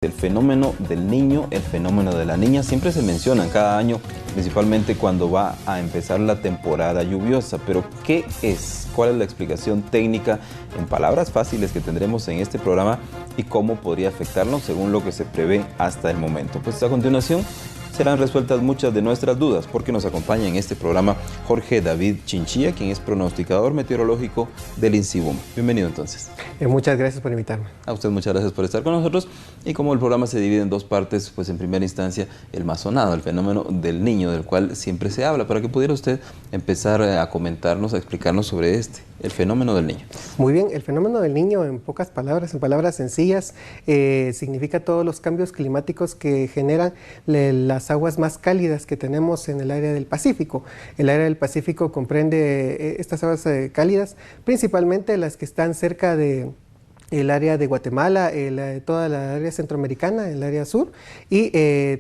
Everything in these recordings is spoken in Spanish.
El fenómeno del niño, el fenómeno de la niña, siempre se mencionan cada año, principalmente cuando va a empezar la temporada lluviosa. Pero, ¿qué es? ¿Cuál es la explicación técnica en palabras fáciles que tendremos en este programa y cómo podría afectarnos según lo que se prevé hasta el momento? Pues a continuación serán resueltas muchas de nuestras dudas, porque nos acompaña en este programa Jorge David Chinchilla, quien es pronosticador meteorológico del INSIBUM. Bienvenido entonces. Muchas gracias por invitarme. A usted muchas gracias por estar con nosotros. Y como el programa se divide en dos partes, pues en primera instancia el más sonado, el fenómeno del niño, del cual siempre se habla, para que pudiera usted empezar a comentarnos, a explicarnos sobre el fenómeno del niño. Muy bien, el fenómeno del niño, en pocas palabras, en palabras sencillas, significa todos los cambios climáticos que generan las aguas más cálidas que tenemos en el área del Pacífico. El área del Pacífico comprende estas aguas cálidas, principalmente las que están cerca de el área de Guatemala, toda la área centroamericana, el área sur, y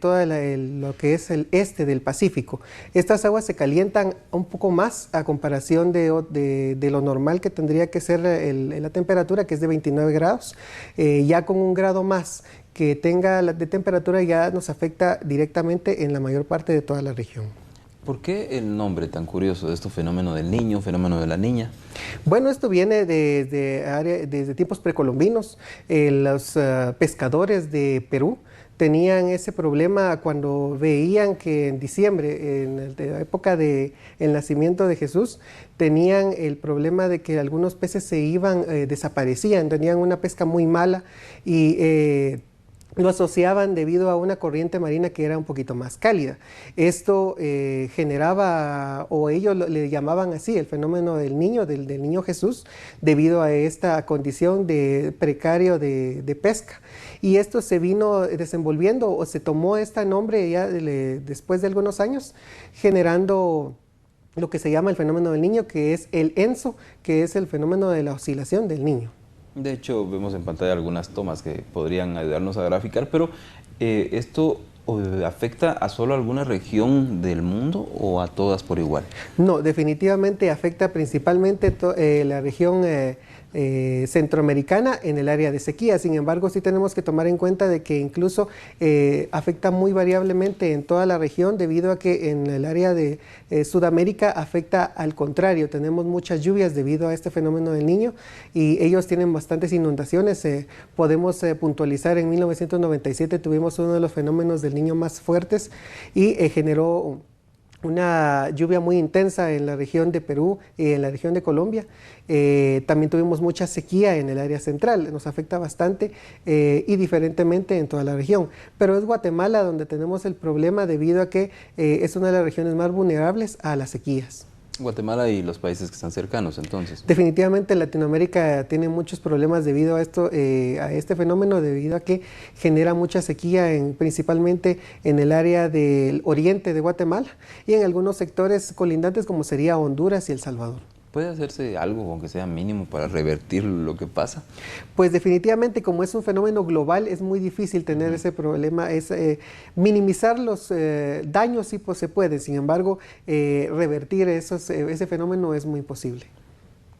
todo lo que es el este del Pacífico. Estas aguas se calientan un poco más a comparación de lo normal que tendría que ser la temperatura, que es de 29 grados. Ya con un grado más que tenga de temperatura ya nos afecta directamente en la mayor parte de toda la región. ¿Por qué el nombre tan curioso de este fenómeno del niño, fenómeno de la niña? Bueno, esto viene desde tiempos precolombinos. Los pescadores de Perú tenían ese problema cuando veían que en diciembre, en la época del nacimiento de Jesús, tenían el problema de que algunos peces se iban, desaparecían, tenían una pesca muy mala y lo asociaban debido a una corriente marina que era un poquito más cálida. Esto generaba, o ellos le llamaban así, el fenómeno del niño Jesús, debido a esta condición de precario de pesca. Y esto se vino desenvolviendo, o se tomó este nombre ya después de algunos años, generando lo que se llama el fenómeno del niño, que es el ENSO, que es el fenómeno de la oscilación del niño. De hecho, vemos en pantalla algunas tomas que podrían ayudarnos a graficar, pero ¿esto afecta a solo alguna región del mundo o a todas por igual? No, definitivamente afecta principalmente la región centroamericana en el área de sequía. Sin embargo, sí tenemos que tomar en cuenta de que incluso afecta muy variablemente en toda la región, debido a que en el área de Sudamérica afecta al contrario. Tenemos muchas lluvias debido a este fenómeno del niño y ellos tienen bastantes inundaciones. Podemos puntualizar, en 1997 tuvimos uno de los fenómenos del niño más fuertes y generó una lluvia muy intensa en la región de Perú y en la región de Colombia. También tuvimos mucha sequía en el área central, nos afecta bastante y diferentemente en toda la región. Pero es Guatemala donde tenemos el problema, debido a que es una de las regiones más vulnerables a las sequías. Guatemala y los países que están cercanos, entonces. Definitivamente Latinoamérica tiene muchos problemas debido a esto, a este fenómeno, debido a que genera mucha sequía, principalmente en el área del oriente de Guatemala y en algunos sectores colindantes como sería Honduras y El Salvador. ¿Puede hacerse algo, aunque sea mínimo, para revertir lo que pasa? Pues definitivamente, como es un fenómeno global, es muy difícil tener ese problema. Minimizar los daños sí pues, se puede, sin embargo, revertir ese fenómeno es muy imposible.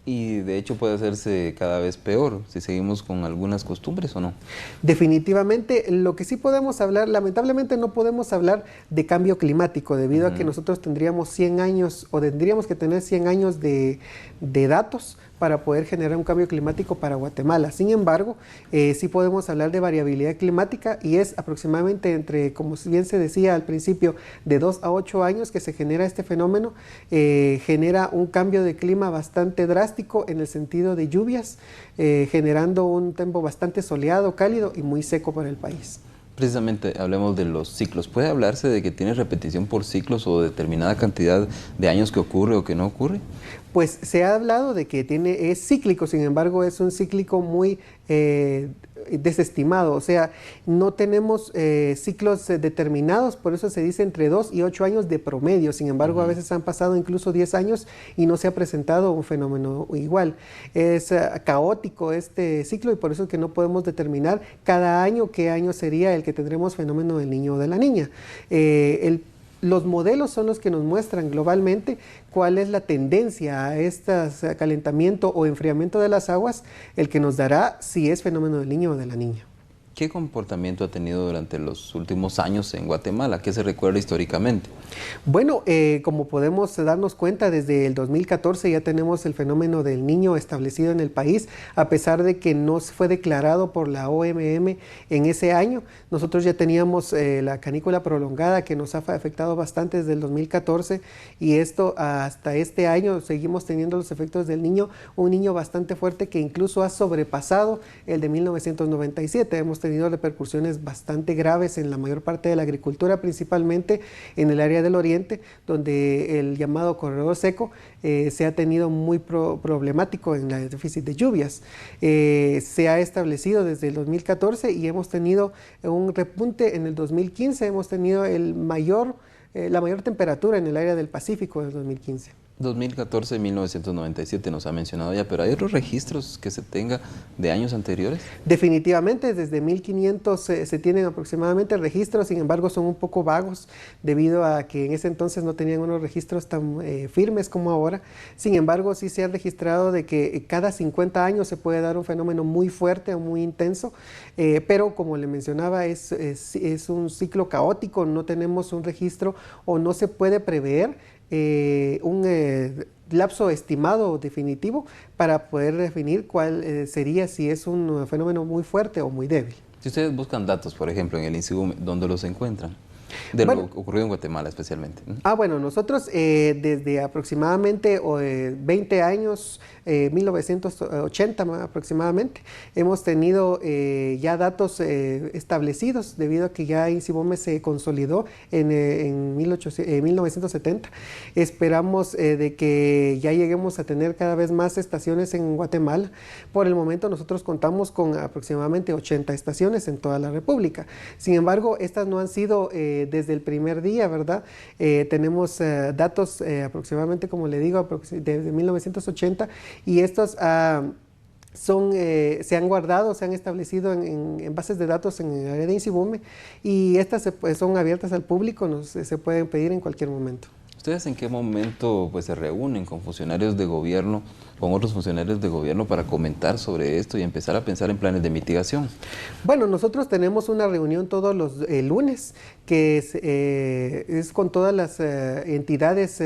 Y de hecho puede hacerse cada vez peor si seguimos con algunas costumbres, ¿o no? Definitivamente, lo que sí podemos hablar, lamentablemente no podemos hablar de cambio climático, debido a que nosotros tendríamos 100 años, o tendríamos que tener 100 años de datos para poder generar un cambio climático para Guatemala. Sin embargo, sí podemos hablar de variabilidad climática, y es aproximadamente entre, como bien se decía al principio, de 2 a 8 años que se genera este fenómeno. Genera un cambio de clima bastante drástico en el sentido de lluvias, generando un tiempo bastante soleado, cálido y muy seco para el país. Precisamente, hablemos de los ciclos. ¿Puede hablarse de que tiene repetición por ciclos o determinada cantidad de años que ocurre o que no ocurre? Pues se ha hablado de que es cíclico, sin embargo es un cíclico muy desestimado, o sea, no tenemos ciclos determinados, por eso se dice entre 2 y 8 años de promedio. Sin embargo, a veces han pasado incluso 10 años y no se ha presentado un fenómeno igual. Es caótico este ciclo, y por eso es que no podemos determinar cada año qué año sería el que tendremos fenómeno del niño o de la niña. Los modelos son los que nos muestran globalmente cuál es la tendencia a este calentamiento o enfriamiento de las aguas, el que nos dará si es fenómeno del niño o de la niña. ¿Qué comportamiento ha tenido durante los últimos años en Guatemala? ¿Qué se recuerda históricamente? Bueno, como podemos darnos cuenta, desde el 2014 ya tenemos el fenómeno del Niño establecido en el país, a pesar de que no fue declarado por la OMM en ese año. Nosotros ya teníamos la canícula prolongada que nos ha afectado bastante desde el 2014 y esto hasta este año seguimos teniendo los efectos del Niño, un Niño bastante fuerte que incluso ha sobrepasado el de 1997. Hemos tenido repercusiones bastante graves en la mayor parte de la agricultura, principalmente en el área del oriente, donde el llamado corredor seco se ha tenido muy problemático en el déficit de lluvias. Se ha establecido desde el 2014 y hemos tenido un repunte en el 2015, hemos tenido la mayor temperatura en el área del Pacífico en el 2015. 2014, 1997 nos ha mencionado ya, pero ¿hay otros registros que se tenga de años anteriores? Definitivamente, desde 1500 se tienen aproximadamente registros, sin embargo son un poco vagos debido a que en ese entonces no tenían unos registros tan firmes como ahora. Sin embargo, sí se ha registrado de que cada 50 años se puede dar un fenómeno muy fuerte o muy intenso, pero como le mencionaba, es un ciclo caótico, no tenemos un registro o no se puede prever un lapso estimado definitivo para poder definir cuál sería, si es un fenómeno muy fuerte o muy débil. Si ustedes buscan datos, por ejemplo, en el INSIGUM, ¿dónde los encuentran? De lo ocurrido en Guatemala especialmente. Bueno, nosotros desde aproximadamente 20 años, 1980 aproximadamente, hemos tenido ya datos establecidos debido a que ya INSIBOME se consolidó en 1970. Esperamos de que ya lleguemos a tener cada vez más estaciones en Guatemala. Por el momento nosotros contamos con aproximadamente 80 estaciones en toda la República. Sin embargo, estas no han sido desde el primer día, ¿verdad? Tenemos datos aproximadamente, como le digo, desde 1980 y estos se han guardado, se han establecido en bases de datos en el área de INSIBOME y estas son abiertas al público, se pueden pedir en cualquier momento. ¿Ustedes en qué momento se reúnen con funcionarios de gobierno, con otros funcionarios de gobierno para comentar sobre esto y empezar a pensar en planes de mitigación? Bueno, nosotros tenemos una reunión todos los lunes que es con todas las entidades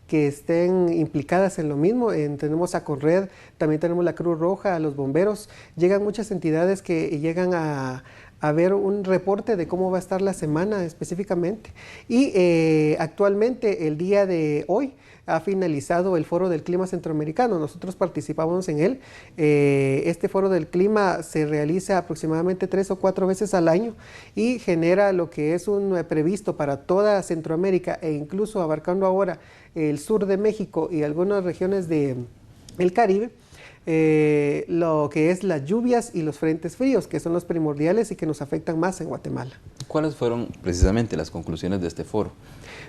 que estén implicadas en lo mismo. Tenemos a Conred, también tenemos la Cruz Roja, a los bomberos. Llegan muchas entidades que llegan a ver un reporte de cómo va a estar la semana específicamente. Y actualmente, el día de hoy, ha finalizado el Foro del Clima Centroamericano. Nosotros participamos en él. Este Foro del Clima se realiza aproximadamente 3 o 4 veces al año y genera lo que es un previsto para toda Centroamérica e incluso abarcando ahora el sur de México y algunas regiones del Caribe. Lo que es las lluvias y los frentes fríos, que son los primordiales y que nos afectan más en Guatemala. ¿Cuáles fueron precisamente las conclusiones de este foro?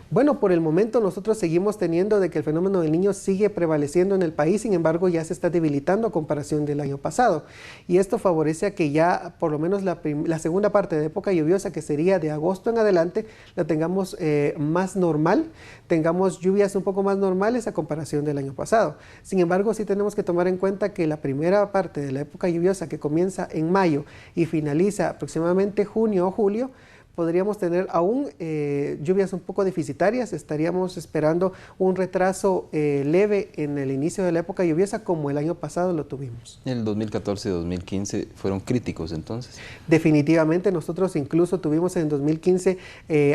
Bueno, por el momento nosotros seguimos teniendo de que el fenómeno del Niño sigue prevaleciendo en el país, sin embargo ya se está debilitando a comparación del año pasado. Y esto favorece a que ya por lo menos la segunda parte de época lluviosa, que sería de agosto en adelante, la tengamos más normal, tengamos lluvias un poco más normales a comparación del año pasado. Sin embargo, sí tenemos que tomar en cuenta que la primera parte de la época lluviosa, que comienza en mayo y finaliza aproximadamente junio o julio, podríamos tener aún lluvias un poco deficitarias. Estaríamos esperando un retraso leve en el inicio de la época lluviosa, como el año pasado lo tuvimos. ¿El 2014 y 2015 fueron críticos entonces? Definitivamente, nosotros incluso tuvimos en 2015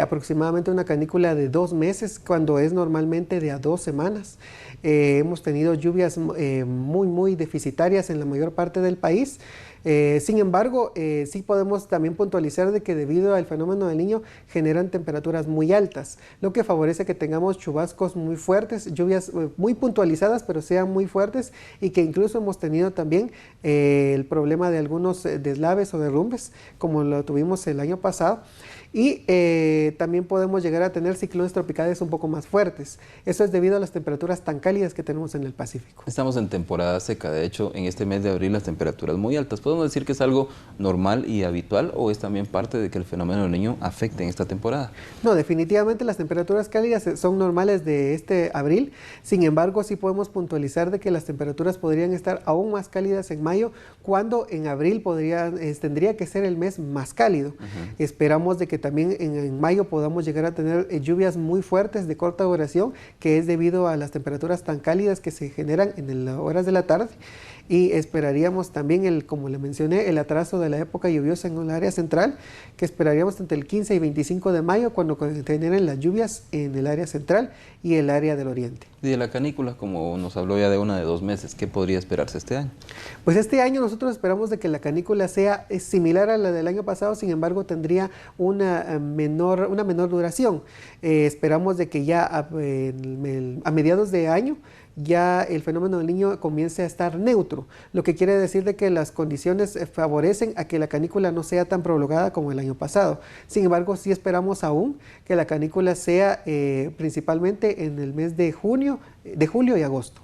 aproximadamente una canícula de 2 meses, cuando es normalmente de a 2 semanas. Hemos tenido lluvias muy deficitarias en la mayor parte del país. Sin embargo, sí podemos también puntualizar de que debido al fenómeno del Niño generan temperaturas muy altas, lo que favorece que tengamos chubascos muy fuertes, lluvias muy puntualizadas, pero sean muy fuertes, y que incluso hemos tenido también el problema de algunos deslaves o derrumbes, como lo tuvimos el año pasado. Y también podemos llegar a tener ciclones tropicales un poco más fuertes. Eso es debido a las temperaturas tan cálidas que tenemos en el Pacífico. Estamos en temporada seca, de hecho en este mes de abril las temperaturas muy altas. ¿Podemos decir que es algo normal y habitual o es también parte de que el fenómeno del Niño afecte en esta temporada? No, definitivamente las temperaturas cálidas son normales de este abril. Sin embargo, sí podemos puntualizar de que las temperaturas podrían estar aún más cálidas en mayo, cuando en abril tendría que ser el mes más cálido. Esperamos de que también en mayo podamos llegar a tener lluvias muy fuertes de corta duración, que es debido a las temperaturas tan cálidas que se generan en las horas de la tarde. Y esperaríamos también, como le mencioné, el atraso de la época lluviosa en el área central, que esperaríamos entre el 15 y 25 de mayo, cuando generen las lluvias en el área central y el área del oriente. Y de la canícula, como nos habló ya de 1 de 2 meses, ¿qué podría esperarse este año? Pues este año nosotros esperamos de que la canícula sea similar a la del año pasado, sin embargo tendría una menor duración. Esperamos de que ya a mediados de año ya el fenómeno del Niño comience a estar neutro, lo que quiere decir de que las condiciones favorecen a que la canícula no sea tan prolongada como el año pasado. Sin embargo, sí esperamos aún que la canícula sea principalmente en el mes de julio y agosto.